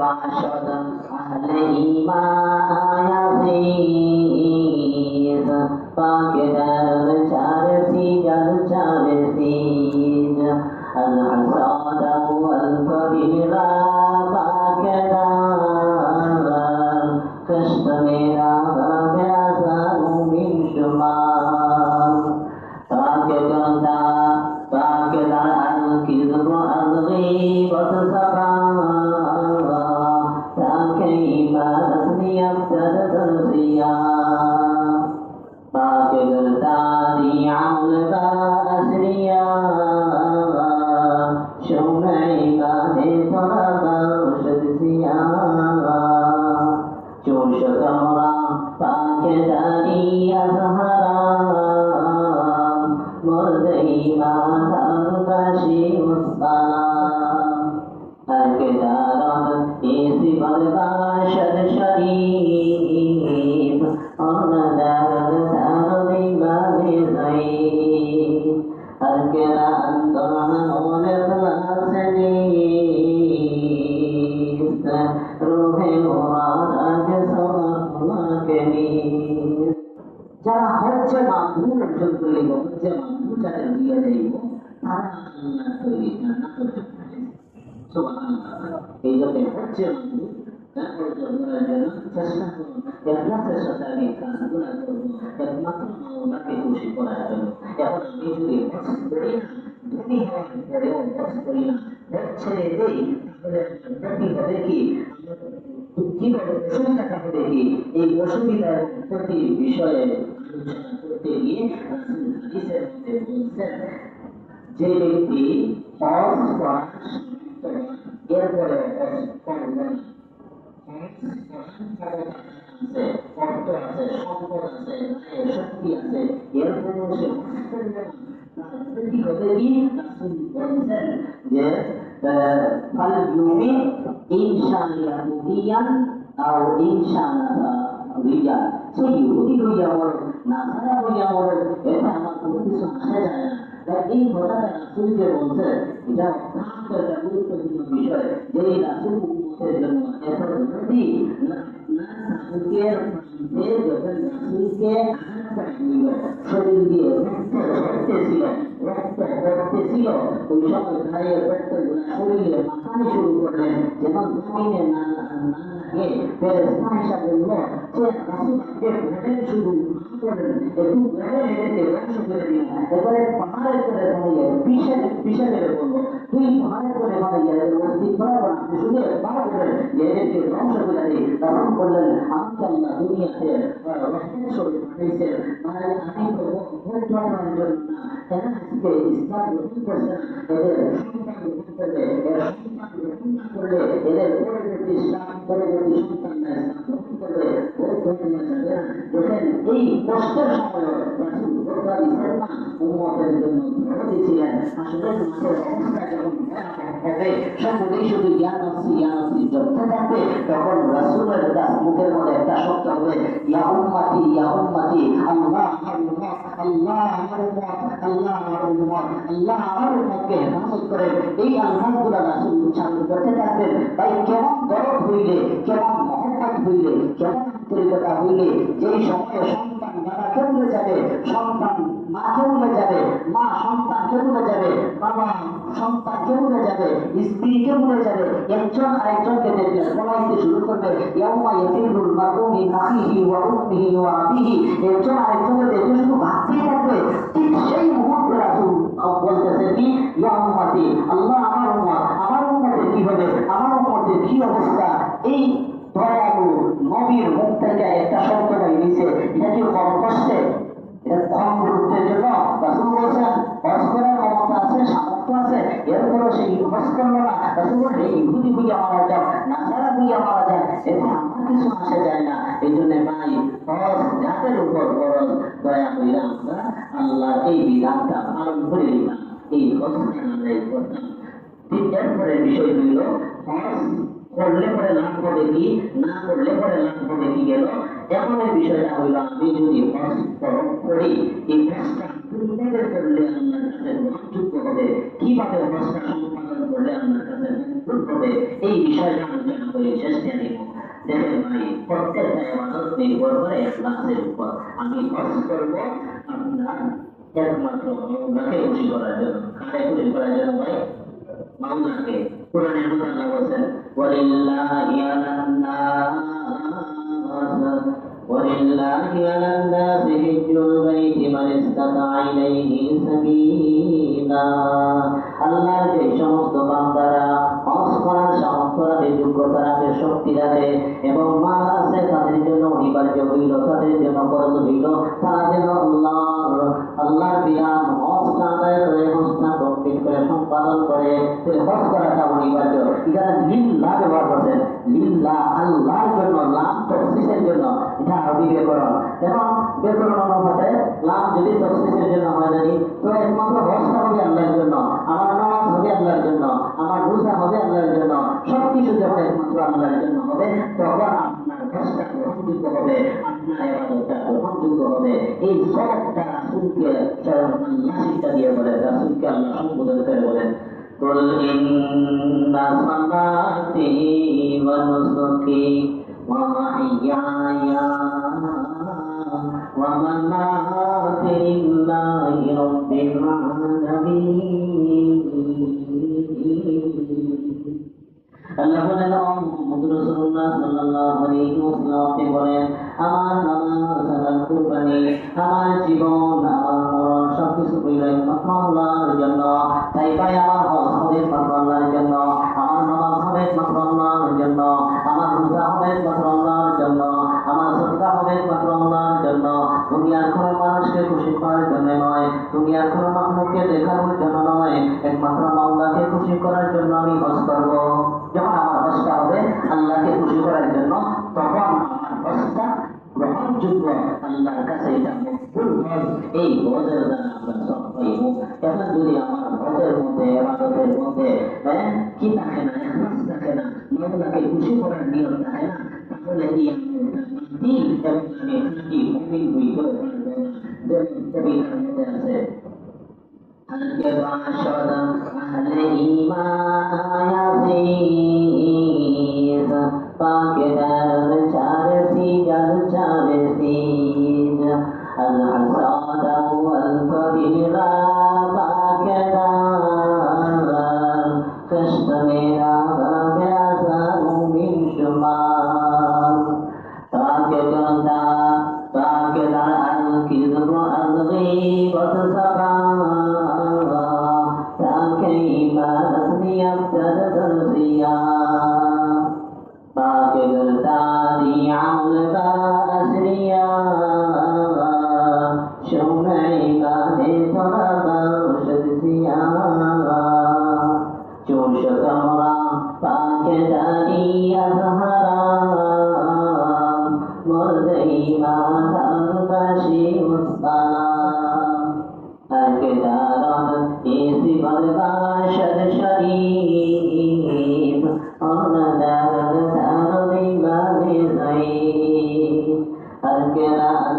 বাসদ আহলে ঈমান আজিজ পাকে দার চার সিজাল চার সিজ আল হাসাদ ওয়াল কবিরা পাকে দার কষ্ট মেরা গাজারু মিন শুমার পাকে গন্দা পাকে দার আল কিযব আল গীবত সাফা يبتدأ الصيام باقي الثاني عمل أسريا شوم عبادي طلب رشد صيام جوش ثمرة باقي ثاني أزهرا مرد إيمان البشي والسلام الكتاب إيسي بالباشر شريف أنا دار ثاني بابي زيد الكلام طلعنا والإخلاص نيست روحي مرادك صلاة كبير যারা হচ্ছে মাহবুব অর্জন করলে হচ্ছে মাহবুব যাদের দিয়ে যাইব তারা আল্লাহ তৈরি জান্নাত অর্জন করে সুবহানাল্লাহ এই জন্য হচ্ছে মাহবুব তারপর জন্মের জন্য চেষ্টা করুন একমাত্র সাথে কাজগুলো করবো একমাত্র মাওলাকে খুশি করার জন্য এখন আমি যদি হজ করি না ধনী হওয়ার পরেও হজ করি না হজ ছেড়ে দেই তাহলে ক্ষতি হবে কি কিভাবে অসুবিধাটা হবে কি এই অসুবিধার প্রতি বিষয়ে আলোচনা করতে গিয়ে রাসূল হাদিসের মধ্যে বলছেন যে ব্যক্তি হজ করা এরপরে হজ করবে না অর্থ আছে সম্পদ আছে শক্তি আছে এরপরে সে হজ করবে না কি হবে কি রাসূল বলছেন যে ফাল ইউমি ইনশাআল্লাহ ইয়াহুদিয়ান আও ইনশাআল্লাহ রিজাল সে ইহুদি হইয়া বড় নাসারা হইয়া বড় এটা আমার কোনো কিছু আসে যায় না তাই এই কথাটা রাসূল যে বলছে এটা অত্যন্ত একটা গুরুত্বপূর্ণ বিষয় যে রাসূল উম্মতের জন্য এত উন্নতি না তাবুকের প্রান্তে যখন রাসূলকে আঘাত করা হইল শরীর দিয়ে রক্ত ঝরতেছিল ওই সময় গায়ে রক্তগুলা শরীরে মাখানি শুরু করলেন যেমন জমিনে না লাগে ফেরেশতা এসে বলল যে রাসূল আপনি ঘটেন শুরু করেন একটু ঘরে এটাকে ধ্বংস করে দিন এবারে পাহাড়ের করে দাঁড়িয়ে পিছে বললো তুই পাহাড়ের করে দাঁড়িয়ে মসজিদ বানাবো না আপনি শুধু একবার করেন যে এদেরকে ধ্বংস করে দিই রাসূল বললেন আমাকে আল্লাহ দুনিয়াতে রহমত স্বরূপ পাঠিয়েছেন মানে আমি তো ভোট করার জন্য না কেন আজকে ইসলাম গ্রহণ করছে না এদের সন্তান গ্রহণ করলে এর সন্তান গ্রহণ না করলে এদের পরবর্তী ইসলাম পরবর্তী সন্তানরা ইসলাম গ্রহণ করবে ভোট গ্রহণ যাবে না দেখেন এই কষ্টের সময় রাসূল ভোটটা দিচ্ছেন না উম্মতের জন্য ভোট দিয়েছিলেন আসলে মানুষের অবস্থা যখন হবে সকলেই শুধু ইয়া নফসি জপতে থাকবে তখন রাসূলের মুখের মধ্যে একটা শব্দ হবে ইয়া উম্মতি আল্লাহ আমার উম্মত আল্লাহ আমার উম্মত আল্লাহ আমার উম্মত আল্লাহ আমার উম্মতকে হেফাজত করেন এই আলহামদুলিল্লাহ রাসূল উচ্চারণ করতে থাকবেন তাই কেমন দরদ হইলে কেমন মহব্বত হইলে কেমন আন্তরিকতা হইলে যেই সময়ে সন্তান বাবাকে ভুলে যাবে সন্তান মাকে ভুলে যাবে মা সন্তানকে ভুলে যাবে বাবা সন্তানকে ভুলে যাবে স্ত্রীকে ভুলে যাবে একজন আরেকজনকে দেখলে বলাইতে শুরু করবে ইয়াউমা ইয়াফিরুল মারউ মিন আখিহি ওয়া উম্মিহি ওয়া আবিহি একজন আরেকজনকে দেখে শুধু ভাবতেই থাকবে ঠিক সেই মুহূর্তে রাসূল বলতেছে কি ইয়া উম্মতি আল্লাহ আমার উম্মতের কি হবে আমার উম্মতের কি অবস্থা এই দয়ালু নবীর মুখ থেকে একটা শব্দ বেরিয়েছে এটা কি কম কষ্টে এটা কম গুরুত্বের জন্য রাসূল বলছেন হজ করার ক্ষমতা আছে সামর্থ্য আছে এরপরও সেই হজ করলো না রাসূল বললেন ইহুদি হইয়া মারা যাও নাসারা হইয়া মারা যায় এতে আমার কিছু আসে যায় না এই জন্য ভাই হজ যাদের উপর ফরজ দয়া কইরা আমরা আল্লাহর এই বিধানটা পালন করে নিলাম এই হজটা আমরা করতাম ঠিক এরপরে বিষয় হইল হজ করলে পরে লাভ হবে কি না করলে পরে লাভ হবে কি গেল এখন এই বিষয়টা হইল আমি যদি হজ করি এই হজটা কিভাবে করলে আল্লাহর কাছে গ্রহণযোগ্য হবে কিভাবে হজটা সম্পাদন করলে আপনার কাছে মকবুল হবে এই বিষয়টা আলোচনা করে শেষ দিয়ে দিব। দেখেন ভাই, প্রত্যেকটা ইবাদত নির্ভর করে ইখলাসের উপর। আমি হজ করব আপনার একমাত্র মাওলাকে খুশি করার জন্য। কারে খুশি করার জন্য ভাই? মাওলাকে। কোরআনের মধ্যে আল্লাহ বলেন ওয়ালিল্লাহি আলান নাসি হিজ্জুল বাইতি মান ইসতাতা ইলাইহি সাবিলা। আল্লাহর যে সমস্ত বান্দারা হজ করার সামর্থ্য রাখে, যোগ্যতা রাখে, শক্তি রাখে এবং মাল আছে, তাদের জন্য অনিবার্য হইল, তাদের জন্য ফরজ হইল, তারা যেন আল্লাহর বিধান হজটা আদায় করে, হজটা কমপ্লিট করে, সম্পাদন করে। হজ করাটা অনিবার্য। এখানে লিল্লাহ ব্যবহার করছেন, লিল্লাহ আল্লাহর জন্য, লাম তখসিসের জন্য। এটা আরবি ব্যাকরণ। এবং ব্যাকরণ অনুপাতে লাম যদি তখসিসের জন্য হয় জানি, তো একমাত্র হজটা হবে আল্লাহর জন্য, আমার নামাজ হবে আল্লাহর জন্য, আমার রোজা হবে আল্লাহর জন্য, সবকিছু যখন একমাত্র আল্লাহর জন্য হবে, তখন আপনার হজটা গ্রহণযোগ্য হবে, আপনার ইবাদতটা গ্রহণযোগ্য হবে। এই সবটা রাসূলকে স্বয়ং আল্লাহ শিক্ষা দিয়ে বলেন, রাসূলকে আল্লাহ সম্বোধন করে বলেন কুল ইন্না সালাতি ওয়া নুসুকি ওয়া মাহইয়ায়া ওয়া মামাতি লিল্লাহি রাব্বিল আলামিন। আল্লাহ বলেন মুহাম্মদ রাসূলুল্লাহ সাল্লাল্লাহু আলাইহি ওয়াসাল্লাম বলেন, আমার নামাজ, আমার কুরবানি, আমার জীবন, আমার মরণ সবকিছু হইল একমাত্র আল্লাহর জন্য। তাই ভাই, আমার হজ হবে একমাত্র আল্লাহর জন্য, আমার নামাজ হবে একমাত্র আল্লাহর জন্য, আমার রোজা হবে একমাত্র আল্লাহর জন্য, আমার সাদকা হবে একমাত্র আল্লাহর জন্য। দুনিয়ার কোনো মানুষকে খুশি করার জন্য নয়, দুনিয়ার কোনো মাখলুককে দেখানোর জন্য নয়, একমাত্র আল্লাহকে খুশি করার জন্য আমি হজ করব। যখন আমার হজটা হবে আল্লাহকে খুশি করার জন্য, তখন আমার হজটা গ্রহণযোগ্য, আল্লাহর কাছে এটা মকবুল হজ। এই হজের দ্বারা আমরা সব পাইব। এখন যদি আমার হজের মধ্যে, ইবাদতের মধ্যে কি থাকে না, ইখলাস থাকে না, মাওলাকে খুশি করার নিয়ত থাকে না, তাহলে এই আমলটা বাতিল এবং আমি খাঁটি মুমিন হইতে পারব না। যেমন কবিতার মধ্যে আছে, আজকে বাসদ আহলে ঈমান আজিজ পাকে দরদ চারসি জল চারসিজ আল হাসাদ ওয়াল কবিরা পাকে দার কষ্ট মেরা গাসানু মিন শুমার পাকে গন্দা পাকে দার আল কিযব আল গীবত সাবা Al-Quran